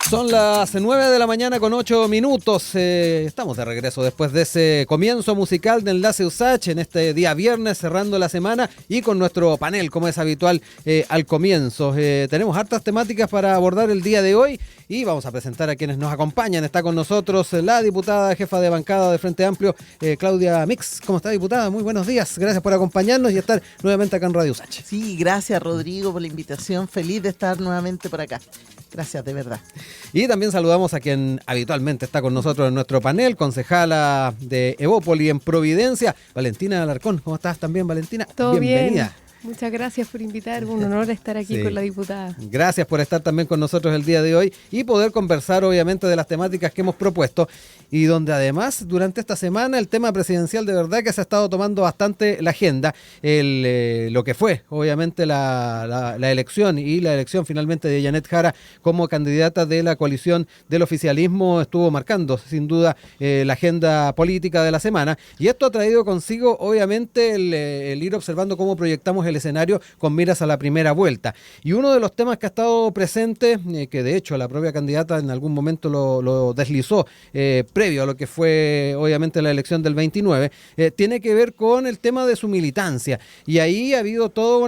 Son las 9 de la mañana con 8 minutos. Estamos de regreso después de ese comienzo musical de Enlace USACH en este día viernes, cerrando la semana y con nuestro panel, como es habitual al comienzo. Tenemos hartas temáticas para abordar el día de hoy y vamos a presentar a quienes nos acompañan. Está con nosotros la diputada jefa de bancada de Frente Amplio, Claudia Mix. ¿Cómo está, diputada? Muy buenos días. Gracias por acompañarnos y estar nuevamente acá en Radio USACH. Sí, gracias, Rodrigo, por la invitación. Feliz de estar nuevamente por acá. Gracias, de verdad. Y también saludamos a quien habitualmente está con nosotros en nuestro panel, concejala de Evópoli en Providencia, Valentina Alarcón. ¿Cómo estás también, Valentina? Todo bienvenida. Bien. Muchas gracias por invitarme, un honor estar aquí con la diputada. Gracias por estar también con nosotros el día de hoy y poder conversar obviamente de las temáticas que hemos propuesto y donde además durante esta semana el tema presidencial de verdad que se ha estado tomando bastante la agenda, lo que fue obviamente la elección y la elección finalmente de Yanet Jara como candidata de la coalición del oficialismo estuvo marcando sin duda la agenda política de la semana y esto ha traído consigo obviamente el ir observando cómo proyectamos el escenario con miras a la primera vuelta. Y uno de los temas que ha estado presente, que de hecho la propia candidata en algún momento lo deslizó previo a lo que fue obviamente la elección del 29, tiene que ver con el tema de su militancia. Y ahí ha habido toda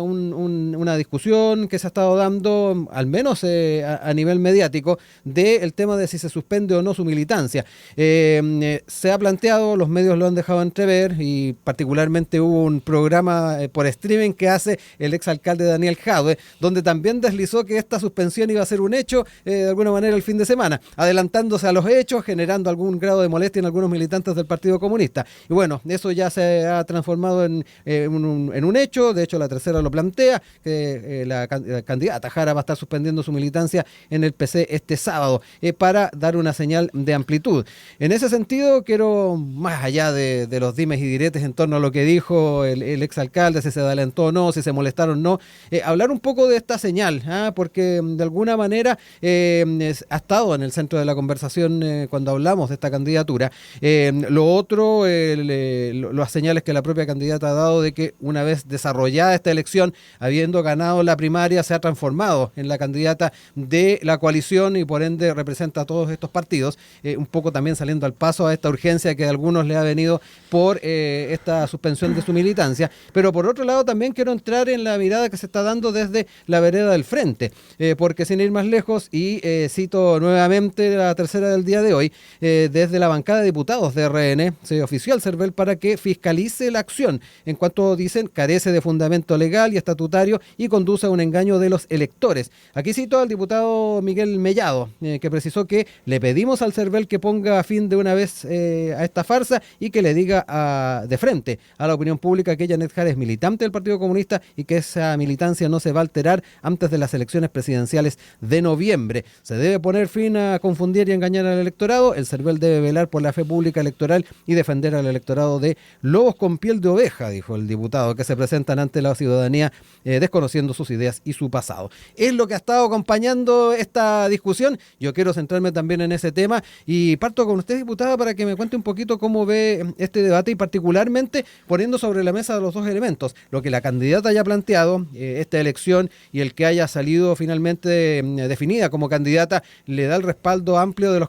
una discusión que se ha estado dando, al menos a nivel mediático, del tema de si se suspende o no su militancia. Se ha planteado, los medios lo han dejado entrever y particularmente hubo un programa por streaming que hace el exalcalde Daniel Jadwe, donde también deslizó que esta suspensión iba a ser un hecho de alguna manera el fin de semana, adelantándose a los hechos, generando algún grado de molestia en algunos militantes del Partido Comunista. Y bueno, eso ya se ha transformado en un hecho. De hecho, la tercera lo plantea, que la candidata Jara va a estar suspendiendo su militancia en el PC este sábado para dar una señal de amplitud. En ese sentido, quiero, más allá de los dimes y diretes en torno a lo que dijo el exalcalde, si se adelantó o no, si se molestaron o no, hablar un poco de esta señal, porque de alguna manera ha estado en el centro de la conversación cuando hablamos de esta candidatura. Lo otro, las señales que la propia candidata ha dado de que una vez desarrollada esta elección, habiendo ganado la primaria, se ha transformado en la candidata de la coalición y por ende representa a todos estos partidos, un poco también saliendo al paso a esta urgencia que a algunos le ha venido por esta suspensión de su militancia. Pero por otro lado también quiero entrar en la mirada que se está dando desde la vereda del frente, porque sin ir más lejos, y cito nuevamente la tercera del día de hoy, desde la bancada de diputados de RN se ofició al CERVEL para que fiscalice la acción, en cuanto dicen carece de fundamento legal y estatutario y conduce a un engaño de los electores. Aquí cito al diputado Miguel Mellado, que precisó que le pedimos al CERVEL que ponga fin de una vez a esta farsa y que le diga de frente a la opinión pública que Yanet Jara es militante del Partido Comunista y que esa militancia no se va a alterar antes de las elecciones presidenciales de noviembre. Se debe poner fin a confundir y engañar al electorado. El CERVEL debe velar por la fe pública electoral y defender al electorado de lobos con piel de oveja, dijo el diputado, que se presentan ante la ciudadanía desconociendo sus ideas y su pasado. Es lo que ha estado acompañando esta discusión. Yo quiero centrarme también en ese tema y parto con usted, diputada, para que me cuente un poquito cómo ve este debate y particularmente poniendo sobre la mesa los dos elementos, lo que la candidata haya planteado, esta elección y el que haya salido finalmente definida como candidata le da el respaldo amplio de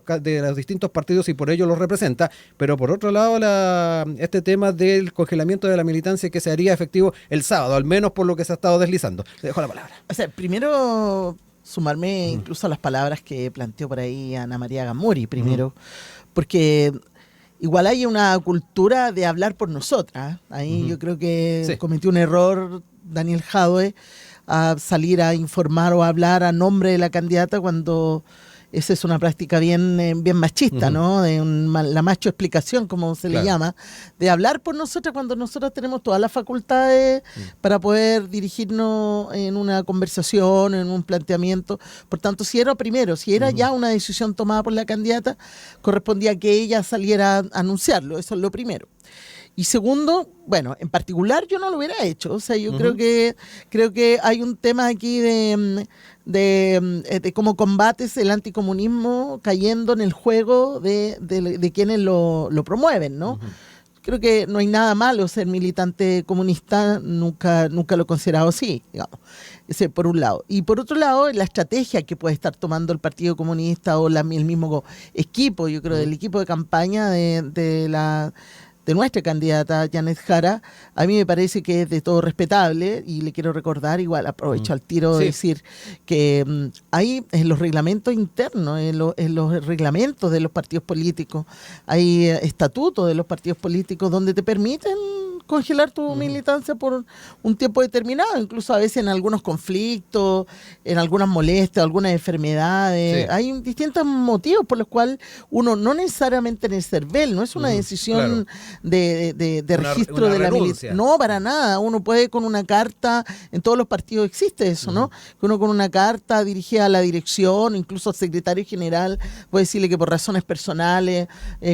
los distintos partidos y por ello los representa, pero por otro lado este tema del congelamiento de la militancia que se haría efectivo el sábado, al menos por lo que se ha estado deslizando. Le dejo la palabra. O sea, primero sumarme incluso a las palabras que planteó por ahí Ana María Gamuri primero, porque igual hay una cultura de hablar por nosotras. Ahí yo creo que cometió un error Daniel Jadwe a salir a informar o a hablar a nombre de la candidata cuando esa es una práctica bien machista, ¿no? De la macho explicación, como se le llama, de hablar por nosotras cuando nosotros tenemos todas las facultades para poder dirigirnos en una conversación, en un planteamiento. Por tanto, si era ya una decisión tomada por la candidata, correspondía que ella saliera a anunciarlo. Eso es lo primero. Y segundo, bueno, en particular yo no lo hubiera hecho. O sea, yo creo que hay un tema aquí de cómo combates el anticomunismo cayendo en el juego de quienes lo promueven, ¿no? creo que no hay nada malo ser militante comunista, nunca lo he considerado así, digamos. Ese por un lado. Y por otro lado, la estrategia que puede estar tomando el Partido Comunista o el mismo equipo, yo creo, del equipo de campaña de nuestra candidata Janet Jara, a mí me parece que es de todo respetable, y le quiero recordar, igual aprovecho al tiro de decir que hay en los reglamentos internos, en los reglamentos de los partidos políticos, hay estatutos de los partidos políticos donde te permiten congelar tu militancia por un tiempo determinado, incluso a veces en algunos conflictos, en algunas molestias, algunas enfermedades. Sí. Hay distintos motivos por los cuales uno, no necesariamente en el CERVEL, no es una decisión de registro de la militancia. No, para nada. Uno puede con una carta, en todos los partidos existe eso, ¿no? Que uno con una carta dirigida a la dirección, incluso al secretario general, puede decirle que por razones personales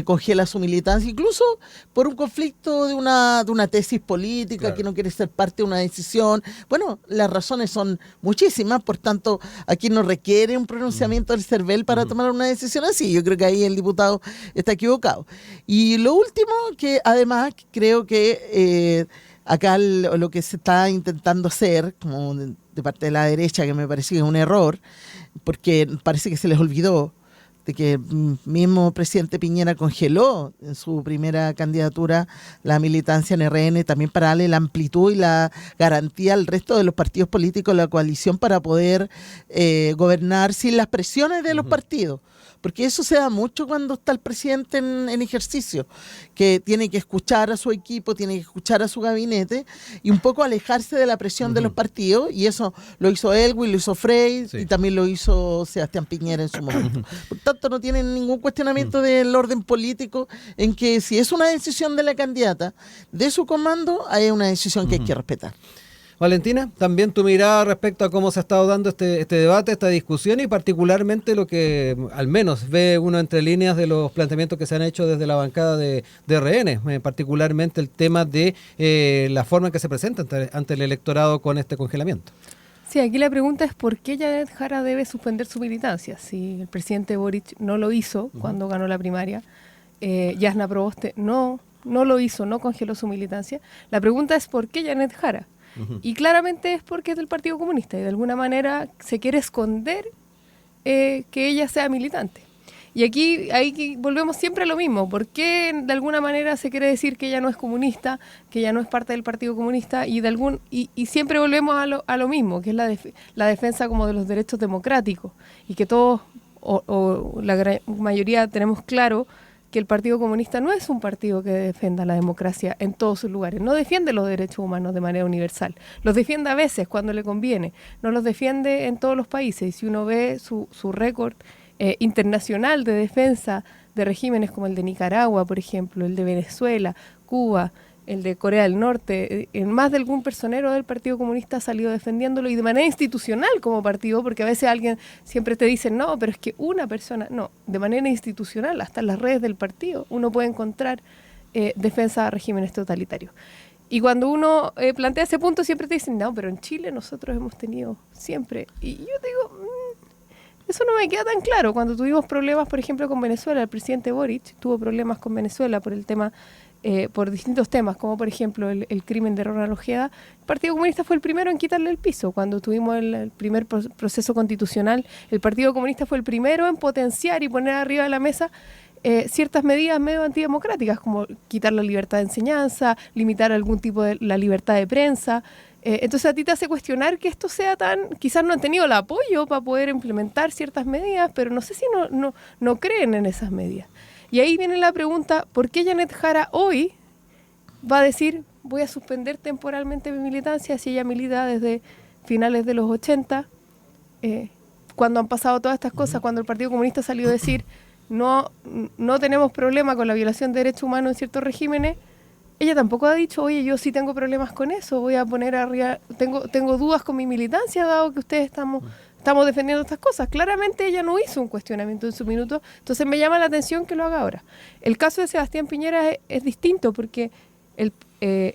congela su militancia, incluso por un conflicto de una tesis política, que no quiere ser parte de una decisión. Bueno, las razones son muchísimas, por tanto, aquí no requiere un pronunciamiento del CERVEL para tomar una decisión así. Yo creo que ahí el diputado está equivocado. Y lo último, que además creo que acá lo que se está intentando hacer, como de parte de la derecha, que me parece que es un error, porque parece que se les olvidó de que el mismo presidente Piñera congeló en su primera candidatura la militancia en RN, también para darle la amplitud y la garantía al resto de los partidos políticos de la coalición para poder gobernar sin las presiones de los partidos. Porque eso se da mucho cuando está el presidente en ejercicio, que tiene que escuchar a su equipo, tiene que escuchar a su gabinete y un poco alejarse de la presión de los partidos, y eso lo hizo Elwin, lo hizo Frey y también lo hizo Sebastián Piñera en su momento. Por tanto, no tienen ningún cuestionamiento del orden político, en que si es una decisión de la candidata, de su comando, hay una decisión que hay que respetar. Valentina, también tu mirada respecto a cómo se ha estado dando este debate, esta discusión, y particularmente lo que al menos ve uno entre líneas de los planteamientos que se han hecho desde la bancada de RN, particularmente el tema de la forma en que se presenta ante el electorado con este congelamiento. Sí, aquí la pregunta es por qué Janet Jara debe suspender su militancia. Si el presidente Boric no lo hizo cuando ganó la primaria, Jasna Proboste no lo hizo, no congeló su militancia. La pregunta es por qué Janet Jara. Y claramente es porque es del Partido Comunista y de alguna manera se quiere esconder que ella sea militante. Y ahí volvemos siempre a lo mismo. ¿Por qué de alguna manera se quiere decir que ella no es comunista, que ella no es parte del Partido Comunista? Y siempre volvemos a lo mismo, que es la defensa como de los derechos democráticos. Y que todos, o la gran mayoría, tenemos claro que el Partido Comunista no es un partido que defienda la democracia en todos sus lugares. No defiende los derechos humanos de manera universal. Los defiende a veces cuando le conviene. No los defiende en todos los países. Y si uno ve su récord internacional de defensa de regímenes como el de Nicaragua, por ejemplo, el de Venezuela, Cuba, el de Corea del Norte, más de algún personero del Partido Comunista ha salido defendiéndolo, y de manera institucional como partido, porque a veces alguien siempre te dice, no, pero es que una persona, no, de manera institucional, hasta en las redes del partido, uno puede encontrar defensa de regímenes totalitarios. Y cuando uno plantea ese punto, siempre te dicen, no, pero en Chile nosotros hemos tenido siempre, y yo digo, eso no me queda tan claro. Cuando tuvimos problemas, por ejemplo, con Venezuela, el presidente Boric tuvo problemas con Venezuela por el tema, por distintos temas, como por ejemplo el crimen de Ronald Ojeda. El Partido Comunista fue el primero en quitarle el piso. Cuando tuvimos el primer proceso constitucional, el Partido Comunista fue el primero en potenciar y poner arriba de la mesa ciertas medidas medio antidemocráticas, como quitar la libertad de enseñanza, limitar algún tipo de la libertad de prensa. Entonces a ti te hace cuestionar que esto sea tan... Quizás no han tenido el apoyo para poder implementar ciertas medidas, pero no sé si no creen en esas medidas. Y ahí viene la pregunta, ¿por qué Janet Jara hoy va a decir, voy a suspender temporalmente mi militancia, si ella milita desde finales de los 80, cuando han pasado todas estas cosas, cuando el Partido Comunista salió a decir, no tenemos problema con la violación de derechos humanos en ciertos regímenes? Ella tampoco ha dicho, oye, yo sí tengo problemas con eso, voy a poner arriba, tengo dudas con mi militancia, dado que ustedes estamos defendiendo estas cosas. Claramente ella no hizo un cuestionamiento en su minuto, entonces me llama la atención que lo haga ahora. El caso de Sebastián Piñera es distinto, porque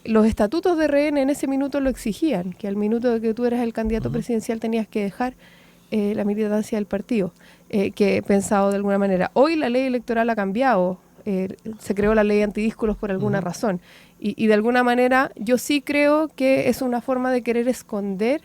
los estatutos de RN en ese minuto lo exigían, que al minuto de que tú eras el candidato presidencial tenías que dejar la militancia del partido, que pensado de alguna manera. Hoy la ley electoral ha cambiado, se creó la ley antidísculos por alguna razón. Y de alguna manera yo sí creo que es una forma de querer esconder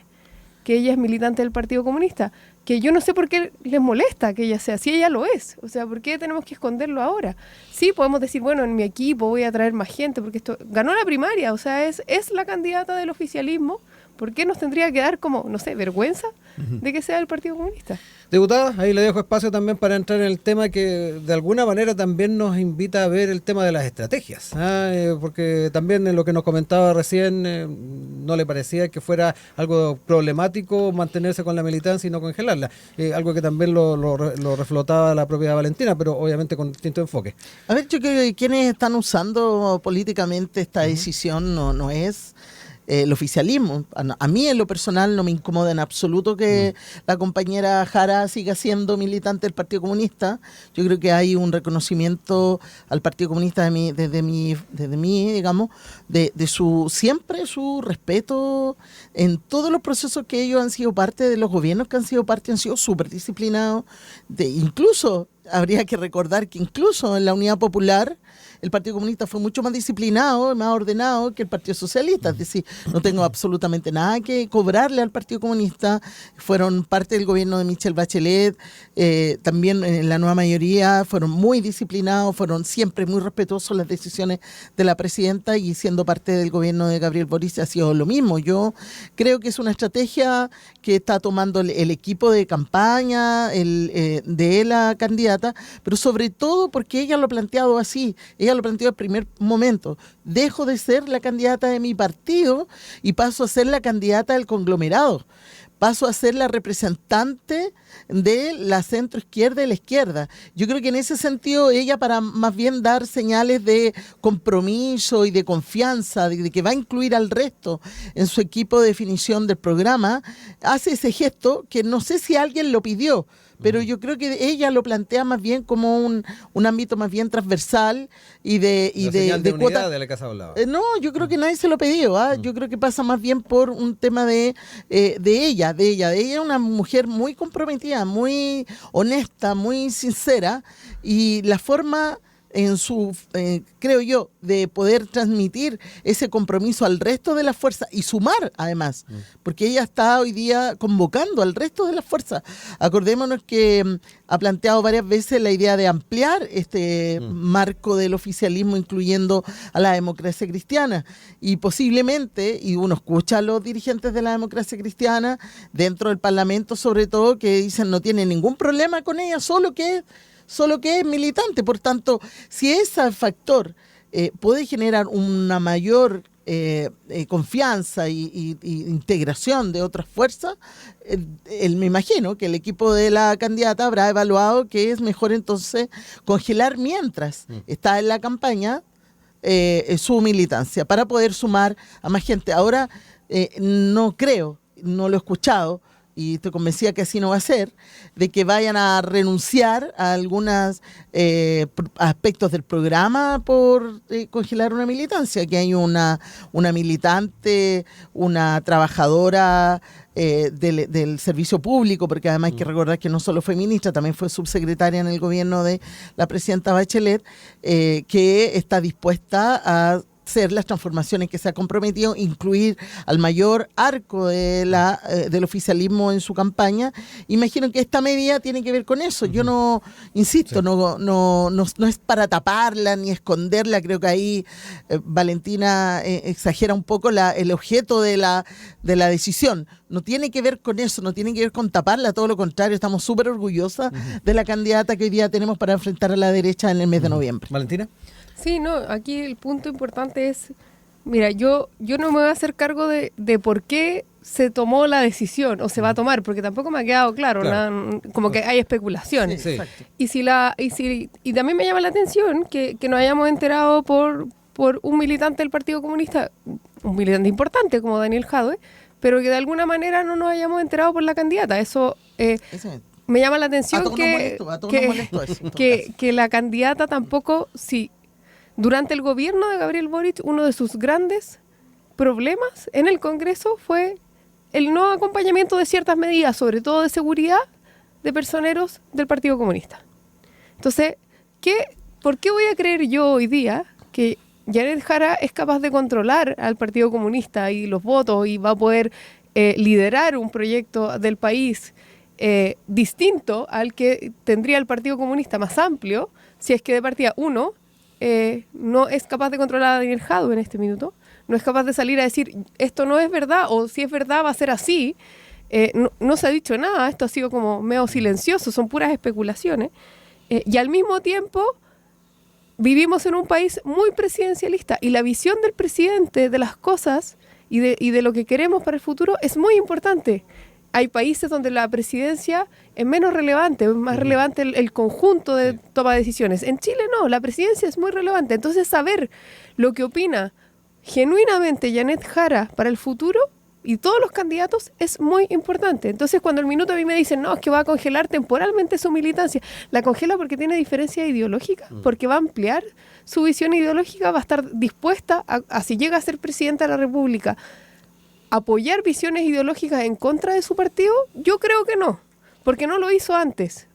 que ella es militante del Partido Comunista, que yo no sé por qué les molesta que ella sea, si ella lo es, o sea, ¿por qué tenemos que esconderlo ahora? Sí, podemos decir, bueno, en mi equipo voy a traer más gente, porque esto ganó la primaria, o sea, es la candidata del oficialismo, ¿por qué nos tendría que dar como, no sé, vergüenza de que sea del Partido Comunista? Diputada, ahí le dejo espacio también para entrar en el tema que de alguna manera también nos invita a ver el tema de las estrategias, porque también en lo que nos comentaba recién no le parecía que fuera algo problemático mantenerse con la militancia y no congelarla, algo que también lo reflotaba la propia Valentina, pero obviamente con distinto enfoque. A ver, yo creo que quienes están usando políticamente esta decisión no es el oficialismo. A mí en lo personal no me incomoda en absoluto que la compañera Jara siga siendo militante del Partido Comunista. Yo creo que hay un reconocimiento al Partido Comunista desde mí, digamos, de siempre su respeto en todos los procesos que ellos han sido parte, de los gobiernos que han sido parte, han sido súper disciplinados. Incluso habría que recordar que incluso en la Unidad Popular el Partido Comunista fue mucho más disciplinado, más ordenado que el Partido Socialista. Es decir, no tengo absolutamente nada que cobrarle al Partido Comunista. Fueron parte del gobierno de Michelle Bachelet, también en la nueva mayoría fueron muy disciplinados, fueron siempre muy respetuosos las decisiones de la presidenta, y siendo parte del gobierno de Gabriel Boric ha sido lo mismo. Yo creo que es una estrategia que está tomando el equipo de campaña de la candidata, pero sobre todo porque ella lo ha planteado así. Ella lo planteó al primer momento: dejo de ser la candidata de mi partido y paso a ser la candidata del conglomerado, paso a ser la representante de la centroizquierda y la izquierda. Yo creo que en ese sentido ella, para más bien dar señales de compromiso y de confianza, de que va a incluir al resto en su equipo de definición del programa, hace ese gesto que no sé si alguien lo pidió, pero yo creo que ella lo plantea más bien como un ámbito más bien transversal y de cuota de la que has hablado. No, yo creo que nadie se lo pidió. Yo creo que pasa más bien por un tema de ella. Ella es una mujer muy comprometida, muy honesta, muy sincera, y la forma en su, creo yo, de poder transmitir ese compromiso al resto de las fuerzas y sumar además, porque ella está hoy día convocando al resto de las fuerzas. Acordémonos que ha planteado varias veces la idea de ampliar este marco del oficialismo, incluyendo a la democracia cristiana, y posiblemente, y uno escucha a los dirigentes de la democracia cristiana dentro del Parlamento sobre todo, que dicen no tienen ningún problema con ella, solo que es militante. Por tanto, si ese factor puede generar una mayor confianza y integración de otras fuerzas, me imagino que el equipo de la candidata habrá evaluado que es mejor entonces congelar mientras está en la campaña su militancia, para poder sumar a más gente. Ahora, no lo he escuchado, y estoy convencida que así no va a ser, de que vayan a renunciar a algunos aspectos del programa por congelar una militancia, que hay una militante, una trabajadora del servicio público, porque además hay que recordar que no solo fue ministra, también fue subsecretaria en el gobierno de la presidenta Bachelet, que está dispuesta a hacer las transformaciones que se ha comprometido, incluir al mayor arco de del oficialismo en su campaña. Imagino que esta medida tiene que ver con eso. Yo no, insisto, no es para taparla ni esconderla. Creo que ahí Valentina exagera un poco el objeto de la decisión. No tiene que ver con eso, no tiene que ver con taparla, todo lo contrario. Estamos súper orgullosas de la candidata que hoy día tenemos para enfrentar a la derecha en el mes de noviembre. Valentina. Sí, no, aquí el punto importante es, mira, yo no me voy a hacer cargo de por qué se tomó la decisión o se va a tomar, porque tampoco me ha quedado claro. Como que hay especulaciones. Sí. Y también me llama la atención que nos hayamos enterado por un militante del Partido Comunista, un militante importante como Daniel Jadwe, pero que de alguna manera no nos hayamos enterado por la candidata. Eso me llama la atención que la candidata tampoco, sí. Durante el gobierno de Gabriel Boric, uno de sus grandes problemas en el Congreso fue el no acompañamiento de ciertas medidas, sobre todo de seguridad, de personeros del Partido Comunista. Entonces, ¿qué ¿por qué voy a creer yo hoy día que Janet Jara es capaz de controlar al Partido Comunista y los votos y va a poder liderar un proyecto del país distinto al que tendría el Partido Comunista más amplio, si es que de partida uno no es capaz de controlar a Daniel Jadue en este minuto, no es capaz de salir a decir esto no es verdad o si es verdad va a ser así? No se ha dicho nada, esto ha sido como medio silencioso, son puras especulaciones, y al mismo tiempo vivimos en un país muy presidencialista y la visión del presidente de las cosas y de lo que queremos para el futuro es muy importante. Hay países donde la presidencia es menos relevante, es más relevante el conjunto de toma de decisiones. En Chile no, la presidencia es muy relevante. Entonces saber lo que opina genuinamente Janet Jara para el futuro y todos los candidatos es muy importante. Entonces cuando al minuto a mí me dicen, no, es que va a congelar temporalmente su militancia, la congela porque tiene diferencia ideológica, porque va a ampliar su visión ideológica, va a estar dispuesta a si llega a ser presidenta de la República, apoyar visiones ideológicas en contra de su partido. Yo creo que no, porque no lo hizo antes.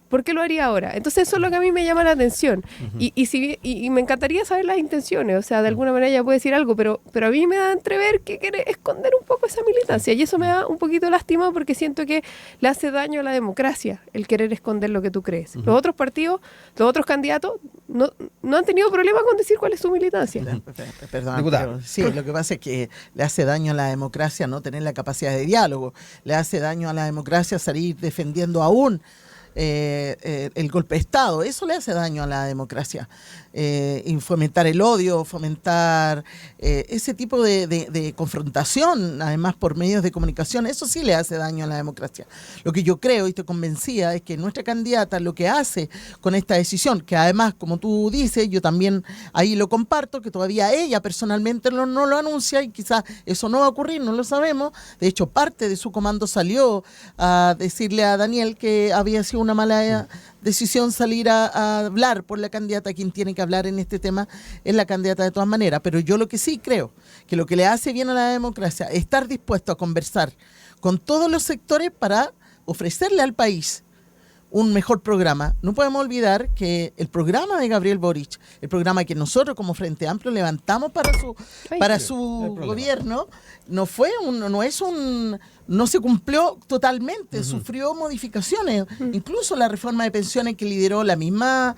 ¿Por qué lo haría ahora? Entonces eso es lo que a mí me llama la atención. Y me encantaría saber las intenciones. O sea, de alguna manera ella puede decir algo, pero a mí me da a entrever que quiere esconder un poco esa militancia. Y eso me da un poquito lástima porque siento que le hace daño a la democracia el querer esconder lo que tú crees. Los otros partidos, los otros candidatos no han tenido problema con decir cuál es su militancia. Perdón, pero sí, lo que pasa es que le hace daño a la democracia no tener la capacidad de diálogo. Le hace daño a la democracia salir defendiendo aún el golpe de Estado. Eso le hace daño a la democracia. Y fomentar el odio, fomentar ese tipo de confrontación, además por medios de comunicación, eso sí le hace daño a la democracia. Lo que yo creo y estoy convencida es que nuestra candidata lo que hace con esta decisión, que además, como tú dices, yo también ahí lo comparto, que todavía ella personalmente no lo anuncia y quizás eso no va a ocurrir, no lo sabemos. De hecho, parte de su comando salió a decirle a Daniel que había sido una mala decisión salir a hablar por la candidata. Quien tiene que hablar en este tema es la candidata de todas maneras, pero yo lo que sí creo que lo que le hace bien a la democracia es estar dispuesto a conversar con todos los sectores para ofrecerle al país un mejor programa. No podemos olvidar que el programa de Gabriel Boric, el programa que nosotros como Frente Amplio levantamos para su gobierno, no se cumplió totalmente, sufrió modificaciones. Incluso la reforma de pensiones que lideró la misma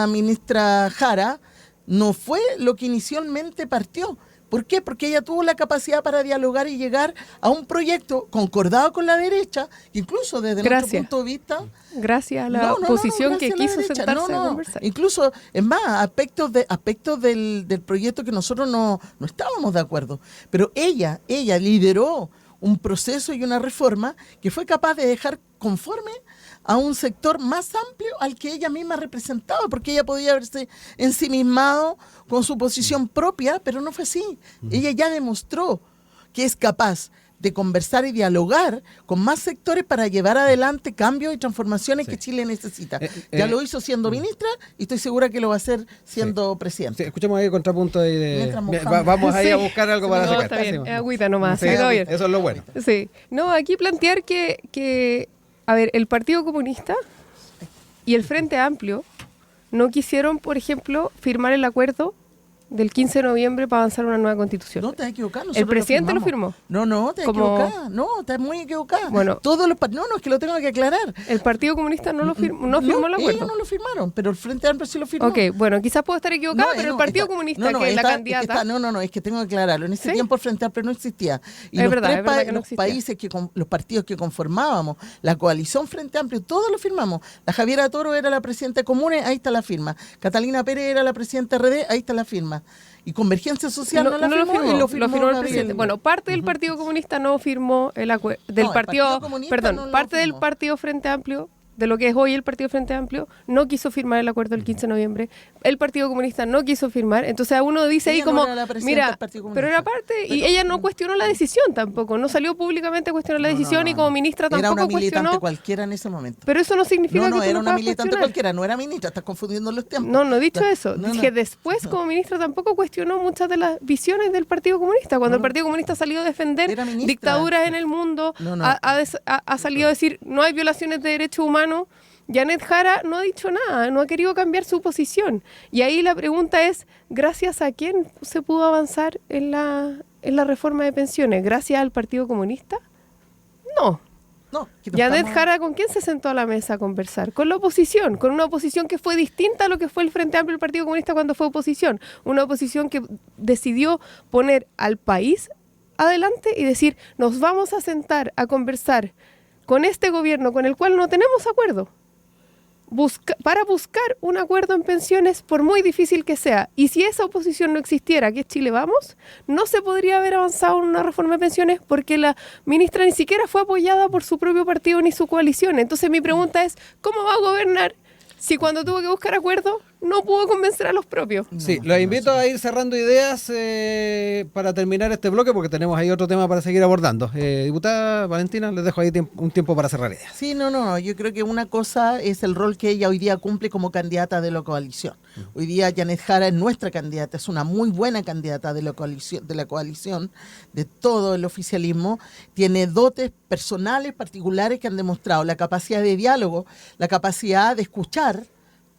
ministra Jara no fue lo que inicialmente partió. ¿Por qué? Porque ella tuvo la capacidad para dialogar y llegar a un proyecto concordado con la derecha, incluso desde nuestro punto de vista. Gracias a la oposición que quiso sentarse a conversar. Incluso, es más, aspectos del proyecto que nosotros no estábamos de acuerdo. Pero ella lideró un proceso y una reforma que fue capaz de dejar conforme a un sector más amplio al que ella misma representaba, porque ella podía haberse ensimismado con su posición propia, pero no fue así. Ella ya demostró que es capaz de conversar y dialogar con más sectores para llevar adelante cambios y transformaciones que Chile necesita. Ya lo hizo siendo ministra y estoy segura que lo va a hacer siendo presidente. Escuchemos ahí el contrapunto ahí vamos ahí a buscar algo para sacar. Está bien, es agüita nomás. Eso es lo bueno. Sí. No, aquí plantear que a ver, el Partido Comunista y el Frente Amplio no quisieron, por ejemplo, firmar el acuerdo del 15 de noviembre para avanzar una nueva constitución. No, te has equivocado. ¿El presidente lo firmó? No, te has equivocado. No, estás muy equivocada. Bueno, es que lo tengo que aclarar. El Partido Comunista no firmó el acuerdo. Ellos no lo firmaron, pero el Frente Amplio sí lo firmó. Ok, bueno, quizás puedo estar equivocada, pero el Partido Comunista, que es la candidata... es que tengo que aclararlo. En ese tiempo el Frente Amplio no existía. Y es verdad que no existía. Los partidos que conformábamos, la coalición Frente Amplio, todos lo firmamos. La Javiera Toro era la presidenta de Comunes, ahí está la firma. Catalina Pérez era la presidenta de RD, ahí está la firma. Y Convergencia Social no la firmó, y lo firmó el presidente. Bueno, parte del Partido Comunista no firmó el acuerdo parte del Partido Frente Amplio, de lo que es hoy el Partido Frente Amplio, no quiso firmar el acuerdo del 15 de noviembre. El Partido Comunista no quiso firmar. Entonces a uno dice ahí como, mira, pero era parte, y ella no cuestionó la decisión tampoco, no salió públicamente a cuestionar la decisión y como ministra tampoco cuestionó. Era una militante cuestionó, cualquiera en ese momento. Pero eso no significa que tú era no una militante cuestionar. cualquiera, no era ministra, estás confundiendo los tiempos. No he dicho eso. Dije después como ministra tampoco cuestionó muchas de las visiones del Partido Comunista. Cuando el Partido Comunista salió a defender dictaduras en el mundo, ha salido a decir no hay violaciones de derechos humanos, Janet Jara no ha dicho nada, no ha querido cambiar su posición. Y ahí la pregunta es, ¿gracias a quién se pudo avanzar en la reforma de pensiones? ¿Gracias al Partido Comunista? No. No, que no Janet estamos- Jara, ¿con quién se sentó a la mesa a conversar? Con la oposición, con una oposición que fue distinta a lo que fue el Frente Amplio del Partido Comunista cuando fue oposición. Una oposición que decidió poner al país adelante y decir, nos vamos a sentar a conversar con este gobierno con el cual no tenemos acuerdo. Para buscar un acuerdo en pensiones, por muy difícil que sea. Y si esa oposición no existiera, que es Chile Vamos, no se podría haber avanzado en una reforma de pensiones porque la ministra ni siquiera fue apoyada por su propio partido ni su coalición. Entonces mi pregunta es, ¿cómo va a gobernar si cuando tuvo que buscar acuerdo no pudo convencer a los propios? Sí, los invito a ir cerrando ideas para terminar este bloque porque tenemos ahí otro tema para seguir abordando. Diputada Valentina, les dejo ahí un tiempo para cerrar ideas. Sí, no, yo creo que una cosa es el rol que ella hoy día cumple como candidata de la coalición. Hoy día Janet Jara es nuestra candidata, es una muy buena candidata de la coalición, de todo el oficialismo. Tiene dotes personales particulares que han demostrado la capacidad de diálogo, la capacidad de escuchar.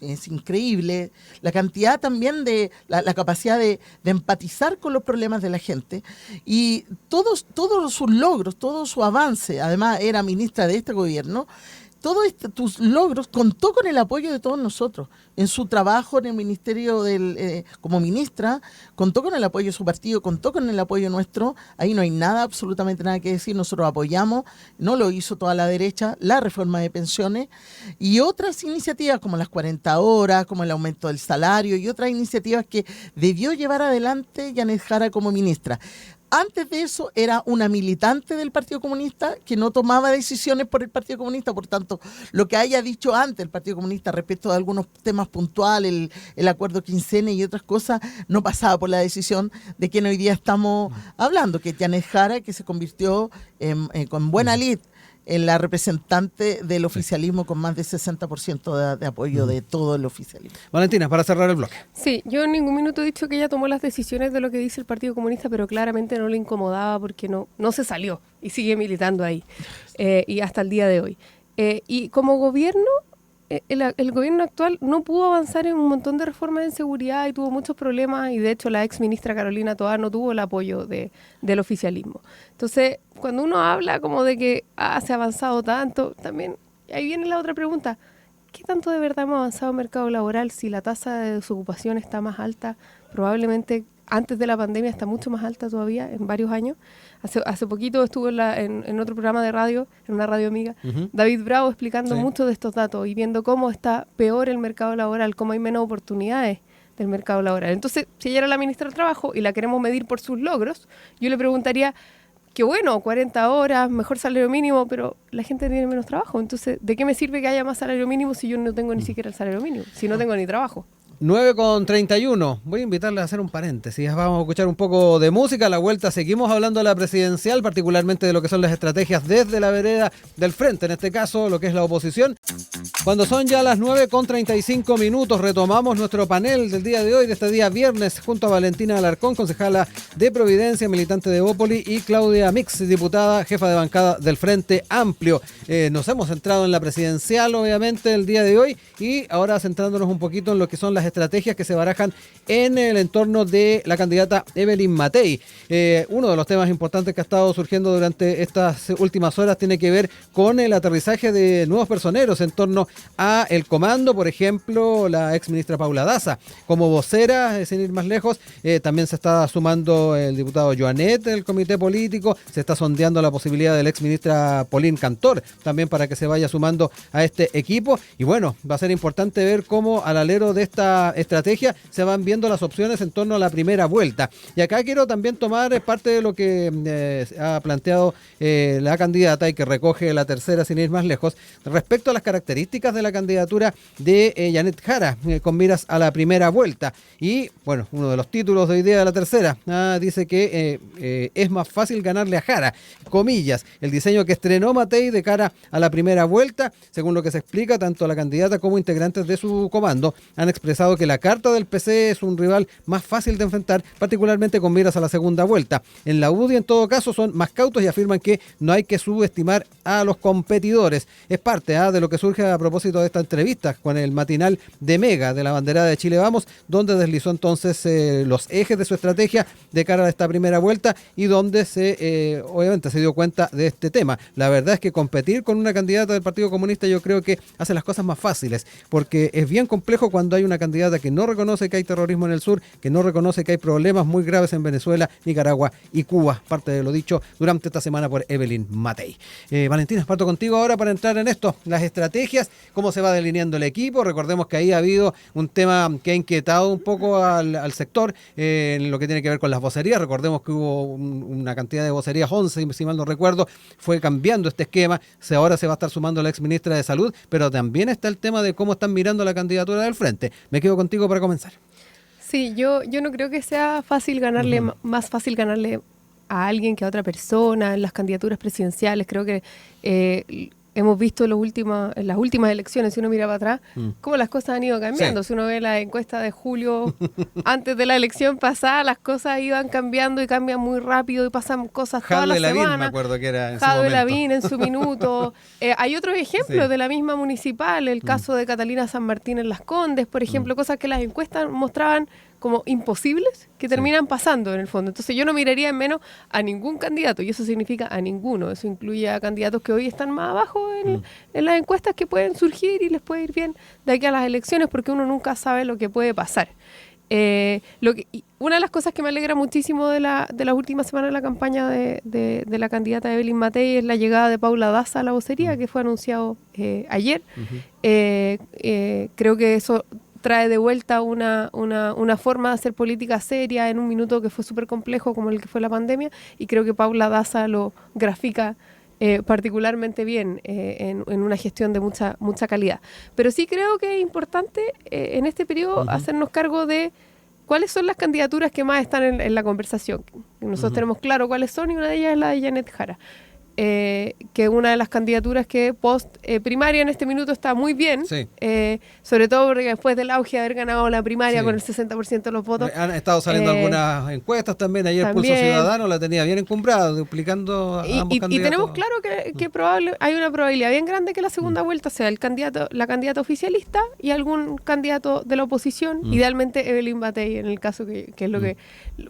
Es increíble la cantidad también de la capacidad de empatizar con los problemas de la gente y todos sus logros, todo su avance. Además era ministra de este gobierno. Todos tus logros contó con el apoyo de todos nosotros. En su trabajo en el ministerio como ministra, contó con el apoyo de su partido, contó con el apoyo nuestro. Ahí no hay nada, absolutamente nada que decir. Nosotros apoyamos, no lo hizo toda la derecha, la reforma de pensiones y otras iniciativas como las 40 horas, como el aumento del salario y otras iniciativas que debió llevar adelante Janet Jara como ministra. Antes de eso era una militante del Partido Comunista que no tomaba decisiones por el Partido Comunista, por tanto, lo que haya dicho antes el Partido Comunista respecto de algunos temas puntuales, el acuerdo quincena y otras cosas, no pasaba por la decisión de quien hoy día estamos hablando, que es Janet Jara, que se convirtió con buena lid en la representante del oficialismo con más de 60% de apoyo de todo el oficialismo. Valentina, para cerrar el bloque. Sí, yo en ningún minuto he dicho que ella tomó las decisiones de lo que dice el Partido Comunista, pero claramente no le incomodaba porque no se salió y sigue militando ahí y hasta el día de hoy. Y como gobierno, el gobierno actual no pudo avanzar en un montón de reformas en seguridad y tuvo muchos problemas y de hecho la ex ministra Carolina Toá no tuvo el apoyo del oficialismo. Entonces, cuando uno habla como de que se ha avanzado tanto, también ahí viene la otra pregunta. ¿Qué tanto de verdad hemos avanzado en el mercado laboral si la tasa de desocupación está más alta? Probablemente antes de la pandemia está mucho más alta todavía, en varios años. Hace poquito estuve en otro programa de radio, en una radio amiga, David Bravo explicando mucho de estos datos y viendo cómo está peor el mercado laboral, cómo hay menos oportunidades del mercado laboral. Entonces, si ella era la ministra del Trabajo y la queremos medir por sus logros, yo le preguntaría, que bueno, 40 horas, mejor salario mínimo, pero la gente tiene menos trabajo. Entonces, ¿de qué me sirve que haya más salario mínimo si yo no tengo ni siquiera el salario mínimo? Si no tengo ni trabajo. 9:31. Voy a invitarles a hacer un paréntesis. Vamos a escuchar un poco de música. A la vuelta seguimos hablando de la presidencial, particularmente de lo que son las estrategias desde la vereda del frente, en este caso lo que es la oposición. Cuando son ya las 9:35, retomamos nuestro panel del día de hoy, de este día viernes, junto a Valentina Alarcón, concejala de Providencia, militante de Bópoli, y Claudia Mix, diputada, jefa de bancada del Frente Amplio. Nos hemos centrado en la presidencial, obviamente, el día de hoy, y ahora centrándonos un poquito en lo que son las estrategias que se barajan en el entorno de la candidata Evelyn Matei. Uno de los temas importantes que ha estado surgiendo durante estas últimas horas tiene que ver con el aterrizaje de nuevos personeros en torno a el comando, por ejemplo, la ex ministra Paula Daza. Como vocera, sin ir más lejos, también se está sumando el diputado Joanet del comité político, se está sondeando la posibilidad de la ex ministra Pauline Cantor, también para que se vaya sumando a este equipo. Y bueno, va a ser importante ver cómo al alero de esta estrategia se van viendo las opciones en torno a la primera vuelta. Y acá quiero también tomar parte de lo que ha planteado la candidata y que recoge la tercera, sin ir más lejos, respecto a las características de la candidatura de Janet Jara, con miras a la primera vuelta. Y bueno, uno de los títulos de hoy día de la tercera dice que es más fácil ganarle a Jara, comillas, el diseño que estrenó Matei de cara a la primera vuelta. Según lo que se explica, tanto la candidata como integrantes de su comando han expresado señalado que la carta del PC es un rival más fácil de enfrentar, particularmente con miras a la segunda vuelta. En la UDI, en todo caso, son más cautos y afirman que no hay que subestimar a los competidores. Es parte de lo que surge a propósito de esta entrevista con el matinal de Mega de la banderada de Chile Vamos, donde deslizó entonces los ejes de su estrategia de cara a esta primera vuelta y donde obviamente se dio cuenta de este tema. La verdad es que competir con una candidata del Partido Comunista yo creo que hace las cosas más fáciles, porque es bien complejo cuando hay una candidata que no reconoce que hay terrorismo en el sur, que no reconoce que hay problemas muy graves en Venezuela, Nicaragua y Cuba, parte de lo dicho durante esta semana por Evelyn Matei. Valentina, parto contigo ahora para entrar en esto, las estrategias, cómo se va delineando el equipo. Recordemos que ahí ha habido un tema que ha inquietado un poco al sector en lo que tiene que ver con las vocerías. Recordemos que hubo una cantidad de vocerías, 11, si mal no recuerdo, fue cambiando este esquema. Ahora se va a estar sumando la exministra de Salud, pero también está el tema de cómo están mirando la candidatura del Frente. Me quedo contigo para comenzar. Sí, yo no creo que sea fácil ganarle, más fácil ganarle a alguien que a otra persona en las candidaturas presidenciales. Creo que hemos visto en las últimas elecciones, si uno mira para atrás, cómo las cosas han ido cambiando. Sí. Si uno ve la encuesta de julio, antes de la elección pasada, las cosas iban cambiando y cambian muy rápido y pasan cosas todas las semanas. Me acuerdo que era en su Jadwe momento. Lavín en su minuto. Hay otros ejemplos de la misma municipal, el caso de Catalina San Martín en Las Condes, por ejemplo, cosas que las encuestas mostraban como imposibles que terminan pasando en el fondo. Entonces yo no miraría en menos a ningún candidato, y eso significa a ninguno. Eso incluye a candidatos que hoy están más abajo en las encuestas, que pueden surgir y les puede ir bien de aquí a las elecciones, porque uno nunca sabe lo que puede pasar. Una de las cosas que me alegra muchísimo de las últimas semanas de la campaña de la candidata Evelyn Matei es la llegada de Paula Daza a la vocería, que fue anunciado ayer. Creo que eso trae de vuelta una forma de hacer política seria en un minuto que fue súper complejo como el que fue la pandemia, y creo que Paula Daza lo grafica particularmente bien en una gestión de mucha calidad. Pero sí creo que es importante en este periodo hacernos cargo de cuáles son las candidaturas que más están en la conversación. Nosotros tenemos claro cuáles son, y una de ellas es la de Janet Jara. Que es una de las candidaturas que post primaria en este minuto está muy bien, sí. Sobre todo porque después del auge de haber ganado la primaria con el 60% de los votos. Han estado saliendo algunas encuestas también. Ayer Pulso Ciudadano la tenía bien encumbrada, duplicando a ambos candidatos. Y tenemos claro que hay una probabilidad bien grande que la segunda vuelta sea la candidata oficialista y algún candidato de la oposición, idealmente Evelyn Matei, en el caso que es lo que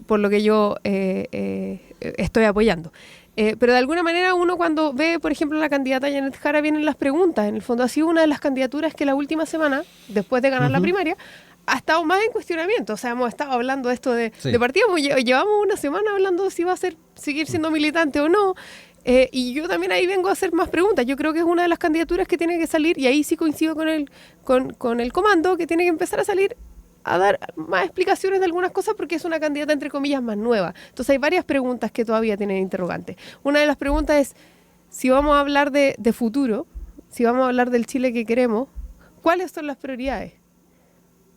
por lo que yo estoy apoyando. Pero de alguna manera uno cuando ve, por ejemplo, la candidata Janet Jara, vienen las preguntas. En el fondo ha sido una de las candidaturas que la última semana, después de ganar la primaria, ha estado más en cuestionamiento. O sea, hemos estado hablando de esto de partido. Llevamos una semana hablando de si va a seguir siendo militante o no. Y yo también ahí vengo a hacer más preguntas. Yo creo que es una de las candidaturas que tiene que salir, y ahí sí coincido con el comando, que tiene que empezar a salir a dar más explicaciones de algunas cosas, porque es una candidata entre comillas más nueva. Entonces hay varias preguntas que todavía tienen interrogantes. Una de las preguntas es, si vamos a hablar de futuro, si vamos a hablar del Chile que queremos, ¿cuáles son las prioridades?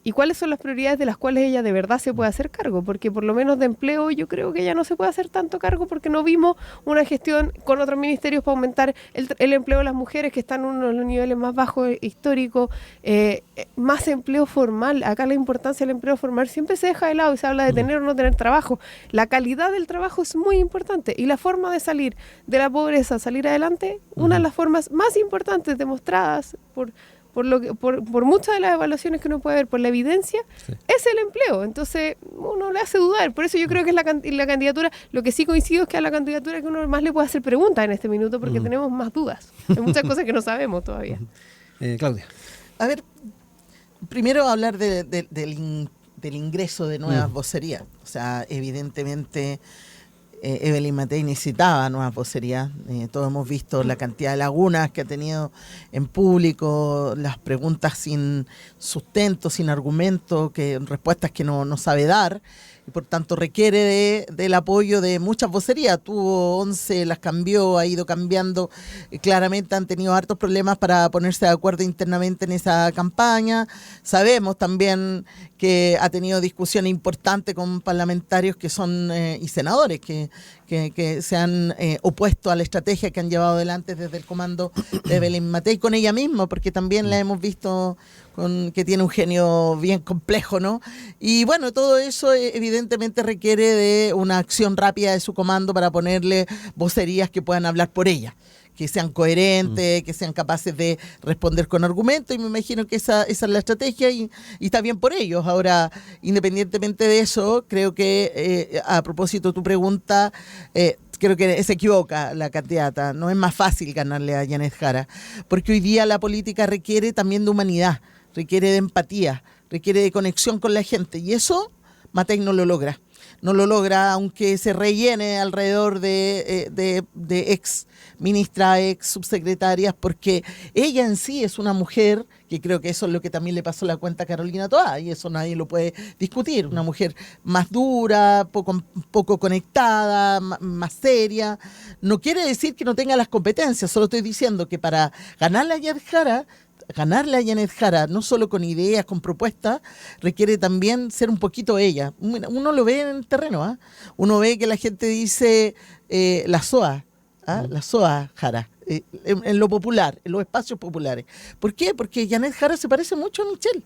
¿Y cuáles son las prioridades de las cuales ella de verdad se puede hacer cargo? Porque por lo menos de empleo yo creo que ella no se puede hacer tanto cargo, porque no vimos una gestión con otros ministerios para aumentar el empleo de las mujeres, que están en uno de los niveles más bajos históricos. Más empleo formal. Acá la importancia del empleo formal siempre se deja de lado y se habla de tener o no tener trabajo. La calidad del trabajo es muy importante, y la forma de salir de la pobreza, salir adelante, una de las formas más importantes demostradas por muchas de las evaluaciones que uno puede ver, por la evidencia, es el empleo. Entonces uno le hace dudar. Por eso yo creo que es la candidatura. Lo que sí coincido es que es la candidatura que uno más le puede hacer preguntas en este minuto, porque tenemos más dudas. Hay muchas cosas que no sabemos todavía. Claudia. A ver, primero hablar del ingreso de nuevas vocerías. O sea, evidentemente Evelyn Matei necesitaba nuevas vocerías. Todos hemos visto la cantidad de lagunas que ha tenido en público, las preguntas sin sustento, sin argumento, respuestas que no sabe dar, y por tanto requiere del apoyo de muchas vocerías. Tuvo 11, las cambió, ha ido cambiando. Claramente han tenido hartos problemas para ponerse de acuerdo internamente en esa campaña. Sabemos también que ha tenido discusiones importantes con parlamentarios que son y senadores que que se han opuesto a la estrategia que han llevado adelante desde el comando de Evelyn Matei, con ella misma, porque también la hemos visto que tiene un genio bien complejo, ¿no? Y bueno, todo eso evidentemente requiere de una acción rápida de su comando para ponerle vocerías que puedan hablar por ella, que sean coherentes, que sean capaces de responder con argumentos, y me imagino que esa es la estrategia y está bien por ellos. Ahora, independientemente de eso, creo que a propósito de tu pregunta, creo que se equivoca la candidata. No es más fácil ganarle a Janet Jara, porque hoy día la política requiere también de humanidad, requiere de empatía, requiere de conexión con la gente, y eso Matei no lo logra. No lo logra, aunque se rellene alrededor de ex ministras, ex subsecretarias, porque ella en sí es una mujer, que creo que eso es lo que también le pasó la cuenta a Carolina Toá, y eso nadie lo puede discutir, una mujer más dura, poco conectada, más seria. No quiere decir que no tenga las competencias, solo estoy diciendo que para ganarle a Janet Jara, no solo con ideas, con propuestas, requiere también ser un poquito ella. Uno lo ve en el terreno, ¿eh? Uno ve que la gente dice la SOA, la SOA Jara, en lo popular, en los espacios populares. ¿Por qué? Porque Janet Jara se parece mucho a Michelle.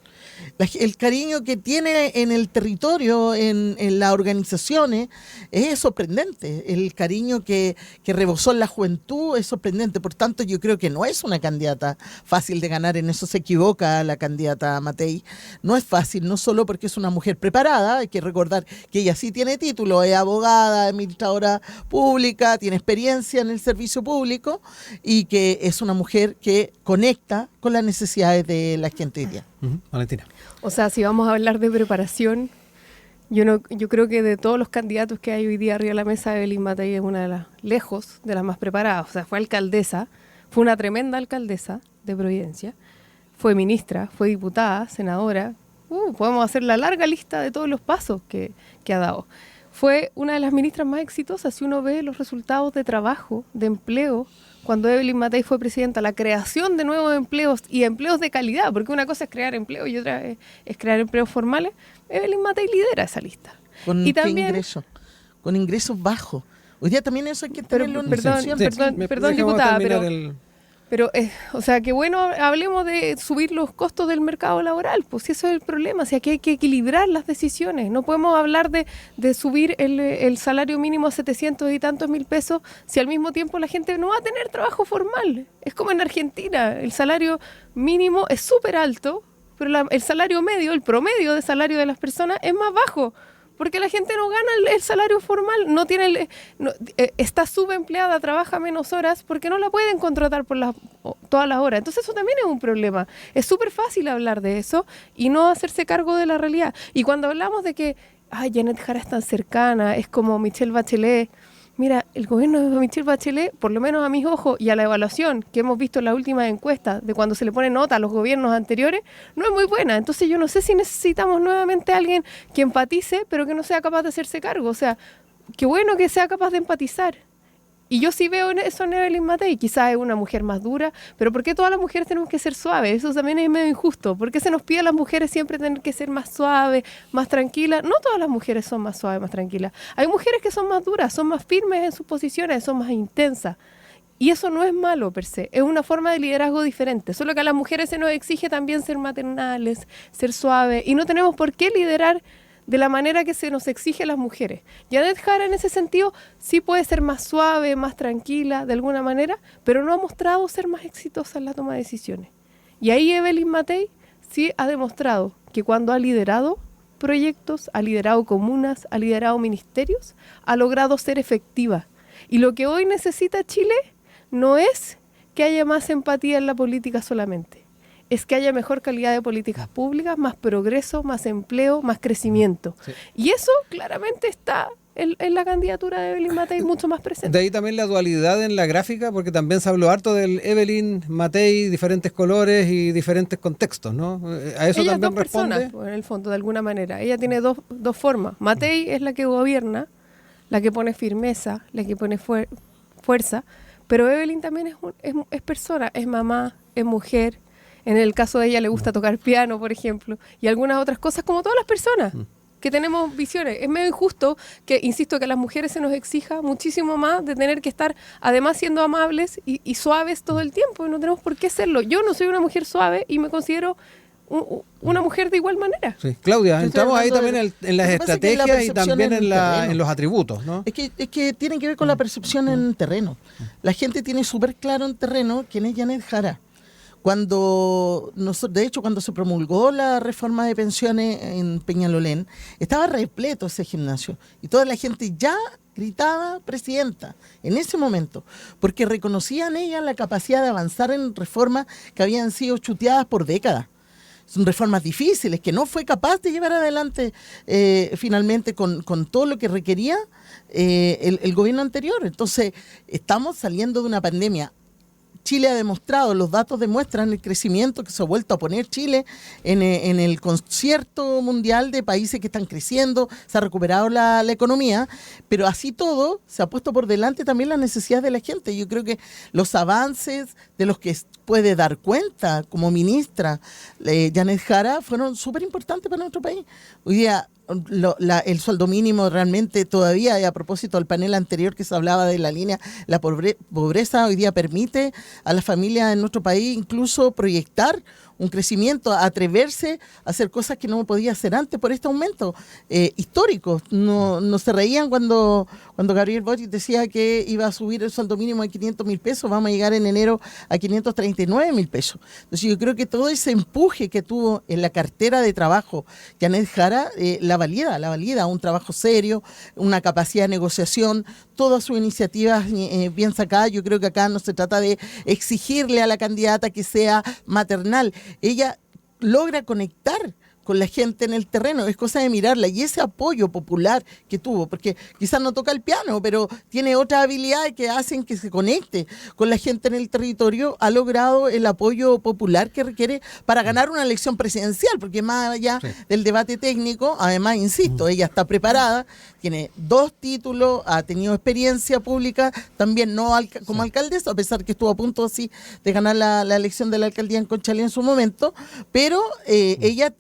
El cariño que tiene en el territorio, en las organizaciones, es sorprendente. El cariño que rebosó en la juventud es sorprendente. Por tanto, yo creo que no es una candidata fácil de ganar. En eso se equivoca la candidata Matei. No es fácil, no solo porque es una mujer preparada, hay que recordar que ella sí tiene título, es abogada, administradora pública, tiene experiencia en el servicio público, y que es una mujer que conecta con las necesidades de la gente hoy día. Valentina. O sea, si vamos a hablar de preparación, yo creo que de todos los candidatos que hay hoy día arriba de la mesa, Evelyn Matei es una de las, lejos, de las más preparadas. O sea, fue alcaldesa, fue una tremenda alcaldesa de Providencia, fue ministra, fue diputada, senadora. Podemos hacer la larga lista de todos los pasos que ha dado. Fue una de las ministras más exitosas. Si uno ve los resultados de trabajo, de empleo, cuando Evelyn Matei fue presidenta, la creación de nuevos empleos y empleos de calidad, porque una cosa es crear empleo y otra es crear empleos formales, Evelyn Matei lidera esa lista. ¿Con y qué también, ingreso? Con ingresos bajos. Hoy día también eso hay que tenerlo en perdón, diputada, pero, o sea, que bueno, hablemos de subir los costos del mercado laboral, pues si eso es el problema, o sea, que hay que equilibrar las decisiones. No podemos hablar de subir el salario mínimo a 700 y tantos mil pesos si al mismo tiempo la gente no va a tener trabajo formal. Es como en Argentina, el salario mínimo es súper alto, pero el salario medio, el promedio de salario de las personas es más bajo. Porque la gente no gana el salario formal, está subempleada, trabaja menos horas porque no la pueden contratar por todas las horas. Entonces eso también es un problema. Es súper fácil hablar de eso y no hacerse cargo de la realidad. Y cuando hablamos de que Janet Jara es tan cercana, es como Michelle Bachelet. Mira, el gobierno de Michelle Bachelet, por lo menos a mis ojos y a la evaluación que hemos visto en las últimas encuestas de cuando se le pone nota a los gobiernos anteriores, no es muy buena. Entonces yo no sé si necesitamos nuevamente a alguien que empatice, pero que no sea capaz de hacerse cargo. O sea, qué bueno que sea capaz de empatizar. Y yo sí veo eso en Evelyn Matei. Quizás es una mujer más dura, pero ¿por qué todas las mujeres tenemos que ser suaves? Eso también es medio injusto. ¿Por qué se nos pide a las mujeres siempre tener que ser más suaves, más tranquilas? No todas las mujeres son más suaves, más tranquilas. Hay mujeres que son más duras, son más firmes en sus posiciones, son más intensas. Y eso no es malo per se, es una forma de liderazgo diferente. Solo que a las mujeres se nos exige también ser maternales, ser suaves, y no tenemos por qué liderar de la manera que se nos exige a las mujeres. Janet Jara en ese sentido sí puede ser más suave, más tranquila de alguna manera, pero no ha mostrado ser más exitosa en la toma de decisiones. Y ahí Evelyn Matei sí ha demostrado que cuando ha liderado proyectos, ha liderado comunas, ha liderado ministerios, ha logrado ser efectiva. Y lo que hoy necesita Chile no es que haya más empatía en la política solamente. Es que haya mejor calidad de políticas públicas, más progreso, más empleo, más crecimiento. Sí. Y eso claramente está en la candidatura de Evelyn Matei mucho más presente. De ahí también la dualidad en la gráfica, porque también se habló harto del Evelyn Matei, diferentes colores y diferentes contextos, ¿no? A eso ella también dos responde. Personas, en el fondo, de alguna manera. Ella tiene dos formas. Matei es la que gobierna, la que pone firmeza, la que pone fuerza, pero Evelyn también es persona, es mamá, es mujer. En el caso de ella le gusta tocar piano, por ejemplo, y algunas otras cosas como todas las personas. que tenemos visiones. Es medio injusto que, insisto, que a las mujeres se nos exija muchísimo más de tener que estar, además, siendo amables y suaves todo el tiempo, y no tenemos por qué serlo. Yo no soy una mujer suave y me considero una mujer de igual manera. Sí. Claudia, entramos ahí también en las estrategias y también en los atributos, ¿no? Es que tiene que ver con la percepción en terreno. La gente tiene súper claro en terreno quién es Janet Jara. De hecho, cuando se promulgó la reforma de pensiones en Peñalolén, estaba repleto ese gimnasio y toda la gente ya gritaba presidenta en ese momento, porque reconocían ella la capacidad de avanzar en reformas que habían sido chuteadas por décadas. Son reformas difíciles que no fue capaz de llevar adelante finalmente con todo lo que requería el gobierno anterior. Entonces, estamos saliendo de una pandemia. Chile ha demostrado, los datos demuestran el crecimiento que se ha vuelto a poner Chile en el concierto mundial de países que están creciendo, se ha recuperado la economía, pero así todo se ha puesto por delante también las necesidades de la gente. Yo creo que los avances de los que puede dar cuenta como ministra Janet Jara fueron súper importantes para nuestro país. Hoy día el sueldo mínimo realmente todavía, y a propósito del panel anterior que se hablaba de la línea, la pobreza hoy día permite a las familias en nuestro país incluso proyectar un crecimiento, atreverse a hacer cosas que no podía hacer antes por este aumento histórico. No se reían cuando Gabriel Boric decía que iba a subir el sueldo mínimo a 500.000 pesos, vamos a llegar en enero a 539.000 pesos. Entonces yo creo que todo ese empuje que tuvo en la cartera de trabajo Janet Jara, la valida, un trabajo serio, una capacidad de negociación, todas sus iniciativas bien sacadas. Yo creo que acá no se trata de exigirle a la candidata que sea maternal. Ella logra conectar con la gente en el terreno, es cosa de mirarla, y ese apoyo popular que tuvo, porque quizás no toca el piano, pero tiene otras habilidades que hacen que se conecte con la gente en el territorio, ha logrado el apoyo popular que requiere para ganar una elección presidencial, porque más allá del debate técnico, además, insisto, ella está preparada, tiene 2 títulos, ha tenido experiencia pública, también no como alcaldesa, a pesar que estuvo a punto así de ganar la elección de la alcaldía en Conchalí en su momento, pero ella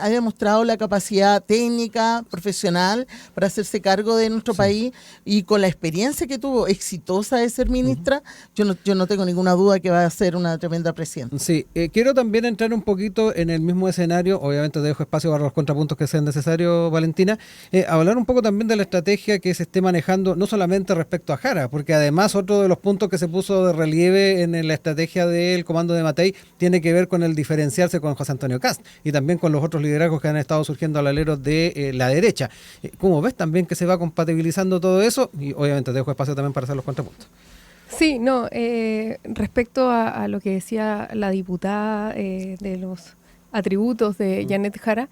ha demostrado la capacidad técnica, profesional, para hacerse cargo de nuestro país, y con la experiencia que tuvo, exitosa de ser ministra, yo no tengo ninguna duda que va a ser una tremenda presidenta. Sí, quiero también entrar un poquito en el mismo escenario, obviamente dejo espacio para los contrapuntos que sean necesarios, Valentina, hablar un poco también de la estrategia que se esté manejando, no solamente respecto a Jara, porque además otro de los puntos que se puso de relieve en la estrategia del comando de Matei tiene que ver con el diferenciarse con José Antonio Kast y también con los otros liderazgos que han estado surgiendo al alero de la derecha. ¿Cómo ves también que se va compatibilizando todo eso? Y obviamente dejo espacio también para hacer los contrapuntos. Sí, no, respecto a lo que decía la diputada de los atributos de Janet Jara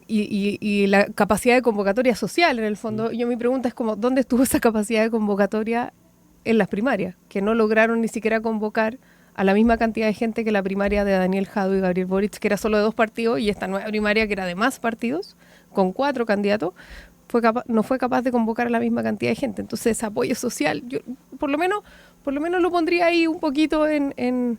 y la capacidad de convocatoria social, en el fondo, mi pregunta es como, ¿dónde estuvo esa capacidad de convocatoria en las primarias? Que no lograron ni siquiera convocar a la misma cantidad de gente que la primaria de Daniel Jadue y Gabriel Boric, que era solo de 2 partidos, y esta nueva primaria que era de más partidos, con 4 candidatos, no fue capaz de convocar a la misma cantidad de gente. Entonces, ese apoyo social, yo por lo menos lo pondría ahí un poquito en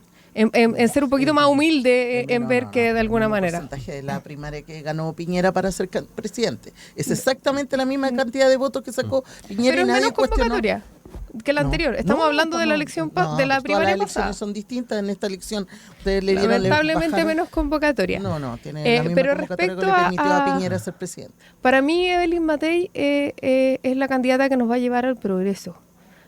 ser un poquito más humilde, en ver que de alguna manera. El porcentaje de la primaria que ganó Piñera para ser presidente es exactamente la misma cantidad de votos que sacó Piñera, pero y nadie menos convocatoria que la anterior. Estamos hablando de la elección de la primaria las elecciones pasada. Son distintas en esta elección. Lamentablemente menos convocatoria. Tiene la misma pero convocatoria respecto que le permitió a Piñera ser presidente. Para mí, Evelyn Matei es la candidata que nos va a llevar al progreso.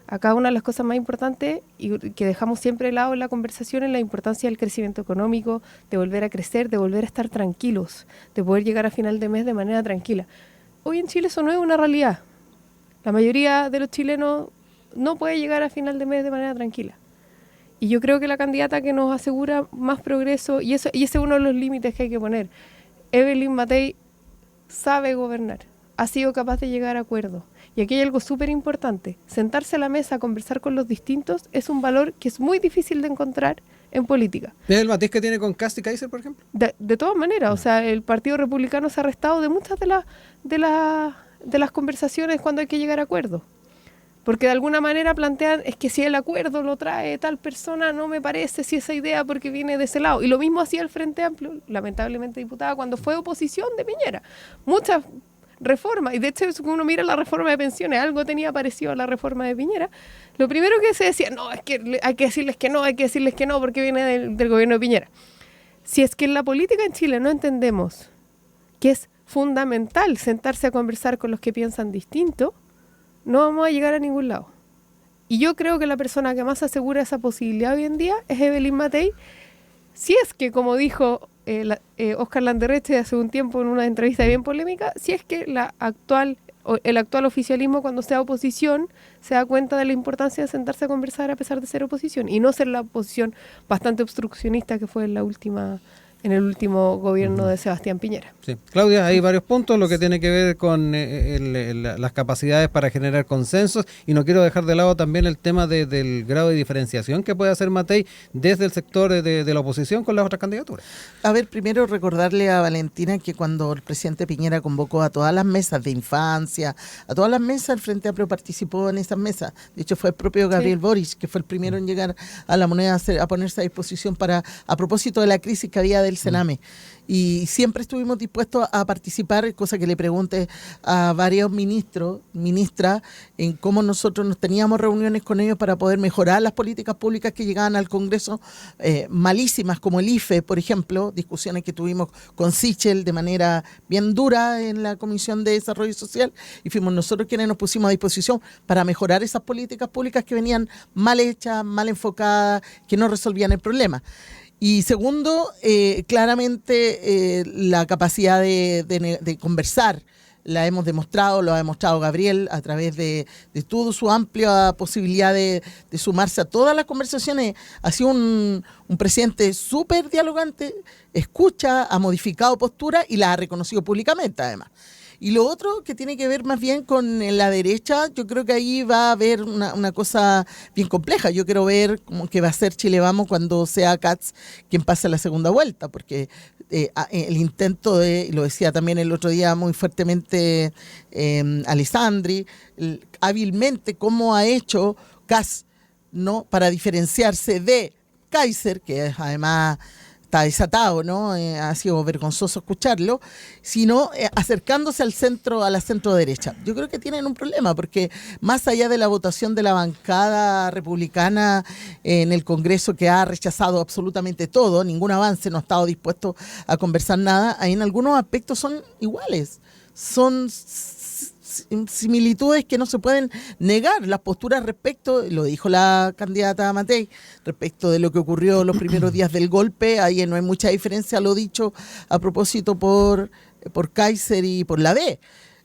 Acá una de las cosas más importantes y que dejamos siempre de lado en la conversación es la importancia del crecimiento económico, de volver a crecer, de volver a estar tranquilos, de poder llegar a final de mes de manera tranquila. Hoy en Chile eso no es una realidad. La mayoría de los chilenos no puede llegar a final de mes de manera tranquila. Y yo creo que la candidata que nos asegura más progreso, y ese es uno de los límites que hay que poner, Evelyn Matei sabe gobernar, ha sido capaz de llegar a acuerdos. Y aquí hay algo súper importante, sentarse a la mesa a conversar con los distintos es un valor que es muy difícil de encontrar en política. ¿Es el matiz que tiene con Kast y Kaiser, por ejemplo? De todas maneras, o sea, el Partido Republicano se ha restado de muchas de las conversaciones cuando hay que llegar a acuerdos. Porque de alguna manera plantean, es que si el acuerdo lo trae tal persona, no me parece si esa idea porque viene de ese lado. Y lo mismo hacía el Frente Amplio, lamentablemente diputada, cuando fue oposición de Piñera. Muchas reformas, y de hecho si uno mira la reforma de pensiones, algo tenía parecido a la reforma de Piñera. Lo primero que se decía, no, es que hay que decirles que no, porque viene del gobierno de Piñera. Si es que en la política en Chile no entendemos que es fundamental sentarse a conversar con los que piensan distinto, no vamos a llegar a ningún lado. Y yo creo que la persona que más asegura esa posibilidad hoy en día es Evelyn Matei, si es que, como dijo Óscar Landerreche hace un tiempo en una entrevista bien polémica, si es que el actual oficialismo, cuando sea oposición, se da cuenta de la importancia de sentarse a conversar a pesar de ser oposición y no ser la oposición bastante obstruccionista que fue en el último gobierno de Sebastián Piñera. Sí. Claudia, hay varios puntos, lo que tiene que ver con las capacidades para generar consensos, y no quiero dejar de lado también el tema del grado de diferenciación que puede hacer Matei desde el sector de la oposición con las otras candidaturas. A ver, primero recordarle a Valentina que cuando el presidente Piñera convocó a todas las mesas de infancia, a todas las mesas, el Frente Amplio participó en esas mesas. De hecho, fue el propio Gabriel Boric, que fue el primero en llegar a la moneda a ponerse a disposición a propósito de la crisis que había del Sename. Y siempre estuvimos dispuestos a participar, cosa que le pregunte a varios ministras, en cómo nosotros nos teníamos reuniones con ellos para poder mejorar las políticas públicas que llegaban al Congreso, malísimas como el IFE, por ejemplo, discusiones que tuvimos con Sichel de manera bien dura en la Comisión de Desarrollo Social, y fuimos nosotros quienes nos pusimos a disposición para mejorar esas políticas públicas que venían mal hechas, mal enfocadas, que no resolvían el problema. Y segundo, claramente la capacidad de conversar la hemos demostrado, lo ha demostrado Gabriel a través de toda su amplia posibilidad de sumarse a todas las conversaciones. Ha sido un presidente súper dialogante, escucha, ha modificado postura y la ha reconocido públicamente además. Y lo otro que tiene que ver más bien con la derecha, yo creo que ahí va a haber una cosa bien compleja. Yo quiero ver cómo que va a ser Chile Vamos cuando sea Katz quien pase la segunda vuelta, porque el intento lo decía también el otro día muy fuertemente Alessandri, hábilmente cómo ha hecho Katz, ¿no?, para diferenciarse de Kaiser, que es además está desatado, ¿no? Ha sido vergonzoso escucharlo, sino acercándose al centro, a la centro derecha. Yo creo que tienen un problema, porque más allá de la votación de la bancada republicana en el Congreso, que ha rechazado absolutamente todo, ningún avance, no ha estado dispuesto a conversar nada, ahí en algunos aspectos son iguales, son similitudes que no se pueden negar. Las posturas respecto, lo dijo la candidata Matei, respecto de lo que ocurrió los primeros días del golpe, ahí no hay mucha diferencia a lo dicho a propósito por Kaiser y por la D,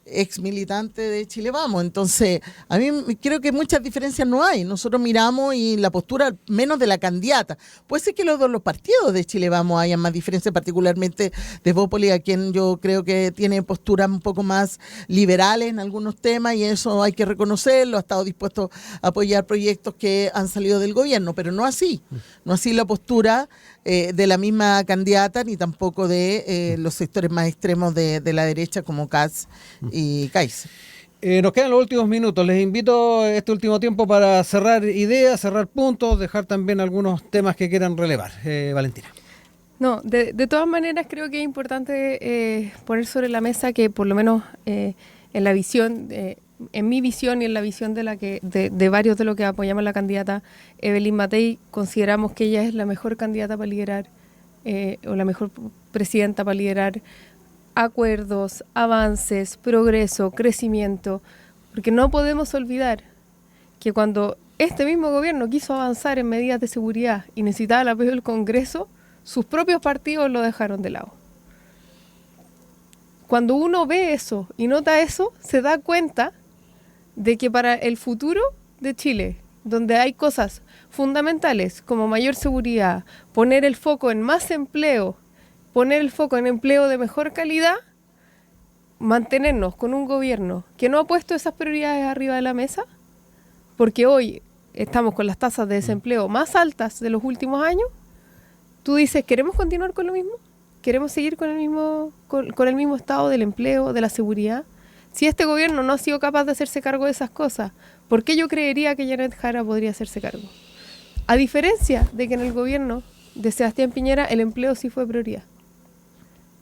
ex militante de Chile Vamos. Entonces, a mí creo que muchas diferencias no hay. Nosotros miramos y la postura, menos de la candidata. Puede ser que los partidos de Chile Vamos hayan más diferencias, particularmente de Bópoli, a quien yo creo que tiene posturas un poco más liberales en algunos temas, y eso hay que reconocerlo. Ha estado dispuesto a apoyar proyectos que han salido del gobierno, pero no así la postura de la misma candidata, ni tampoco de los sectores más extremos de la derecha como Katz y Kaiser. Nos quedan los últimos minutos. Les invito este último tiempo para cerrar ideas, cerrar puntos, dejar también algunos temas que quieran relevar. Valentina. No, de todas maneras creo que es importante poner sobre la mesa que por lo menos en la visión, en mi visión y en la visión de varios de los que apoyamos a la candidata Evelyn Matei, consideramos que ella es la mejor candidata para liderar o la mejor presidenta para liderar acuerdos, avances, progreso, crecimiento, porque no podemos olvidar que cuando este mismo gobierno quiso avanzar en medidas de seguridad y necesitaba el apoyo del Congreso, sus propios partidos lo dejaron de lado. Cuando uno ve eso y nota eso, se da cuenta de que para el futuro de Chile, donde hay cosas fundamentales como mayor seguridad, poner el foco en más empleo, poner el foco en empleo de mejor calidad, mantenernos con un gobierno que no ha puesto esas prioridades arriba de la mesa, porque hoy estamos con las tasas de desempleo más altas de los últimos años. Tú dices, ¿queremos continuar con lo mismo? ¿Queremos seguir con el mismo estado del empleo, de la seguridad? Si este gobierno no ha sido capaz de hacerse cargo de esas cosas, ¿Por qué yo creería que Janet Jara podría hacerse cargo? A diferencia de que en el gobierno de Sebastián Piñera el empleo sí fue prioridad.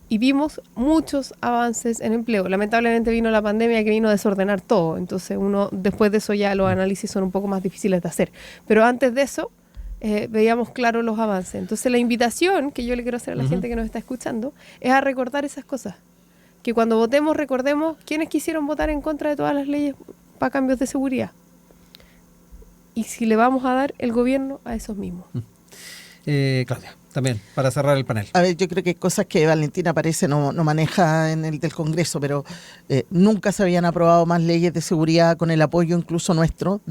Y vimos muchos avances en empleo. Lamentablemente vino la pandemia que vino a desordenar todo. Entonces después de eso ya los análisis son un poco más difíciles de hacer. Pero antes de eso veíamos claros los avances. Entonces la invitación que yo le quiero hacer a la gente que nos está escuchando es a recordar esas cosas. Que cuando votemos recordemos quiénes quisieron votar en contra de todas las leyes para cambios de seguridad. Y si le vamos a dar el gobierno a esos mismos. Claudia, también, para cerrar el panel. A ver, yo creo que hay cosas que Valentina parece no maneja en el del Congreso, pero nunca se habían aprobado más leyes de seguridad con el apoyo incluso nuestro.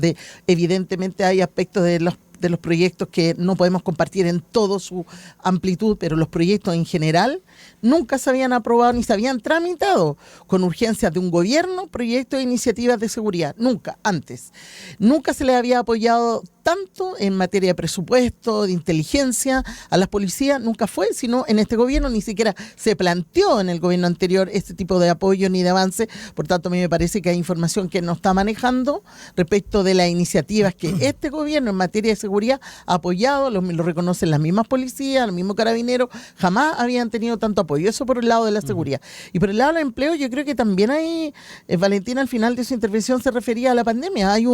Evidentemente hay aspectos de los proyectos que no podemos compartir en toda su amplitud, pero los proyectos en general nunca se habían aprobado ni se habían tramitado con urgencias de un gobierno, proyectos e iniciativas de seguridad. Nunca, antes. Nunca se les había apoyado tanto en materia de presupuesto, de inteligencia, a las policías, nunca fue, sino en este gobierno ni siquiera se planteó en el gobierno anterior este tipo de apoyo ni de avance. Por tanto, a mí me parece que hay información que no está manejando respecto de las iniciativas que este gobierno en materia de seguridad ha apoyado, lo reconocen las mismas policías, los mismos carabineros, jamás habían tenido tanto apoyo. Eso por el lado de la seguridad. Y por el lado del empleo, yo creo que también hay, Valentina al final de su intervención se refería a la pandemia, hay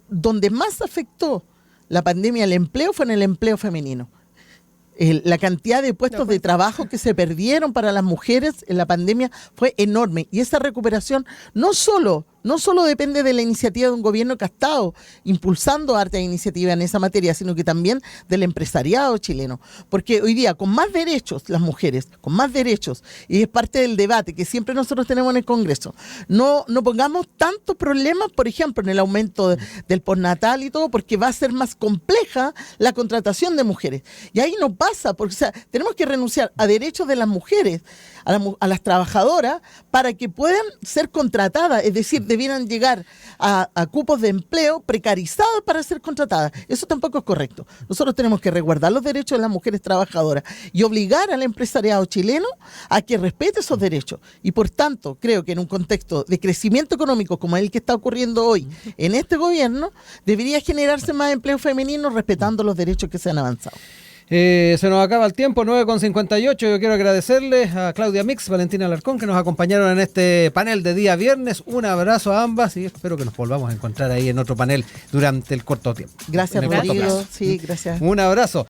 donde más afectó la pandemia al empleo fue en el empleo femenino. La cantidad de puestos de trabajo que se perdieron para las mujeres en la pandemia fue enorme. Y esa recuperación no solo depende de la iniciativa de un gobierno que ha estado impulsando harta iniciativa en esa materia, sino que también del empresariado chileno. Porque hoy día, con más derechos, las mujeres, con más derechos, y es parte del debate que siempre nosotros tenemos en el Congreso, no pongamos tantos problemas, por ejemplo, en el aumento del postnatal y todo, porque va a ser más compleja la contratación de mujeres. Y ahí no pasa, porque tenemos que renunciar a derechos de las mujeres, a las trabajadoras, para que puedan ser contratadas, es decir, debieran llegar a cupos de empleo precarizados para ser contratadas. Eso tampoco es correcto. Nosotros tenemos que resguardar los derechos de las mujeres trabajadoras y obligar al empresariado chileno a que respete esos derechos. Y por tanto, creo que en un contexto de crecimiento económico como el que está ocurriendo hoy en este gobierno, debería generarse más empleo femenino respetando los derechos que se han avanzado. Se nos acaba el tiempo, 9:58. Yo quiero agradecerles a Claudia Mix, Valentina Alarcón, que nos acompañaron en este panel de día viernes. Un abrazo a ambas y espero que nos volvamos a encontrar ahí en otro panel durante el corto tiempo. Gracias, Rodrigo. Sí, gracias. Un abrazo.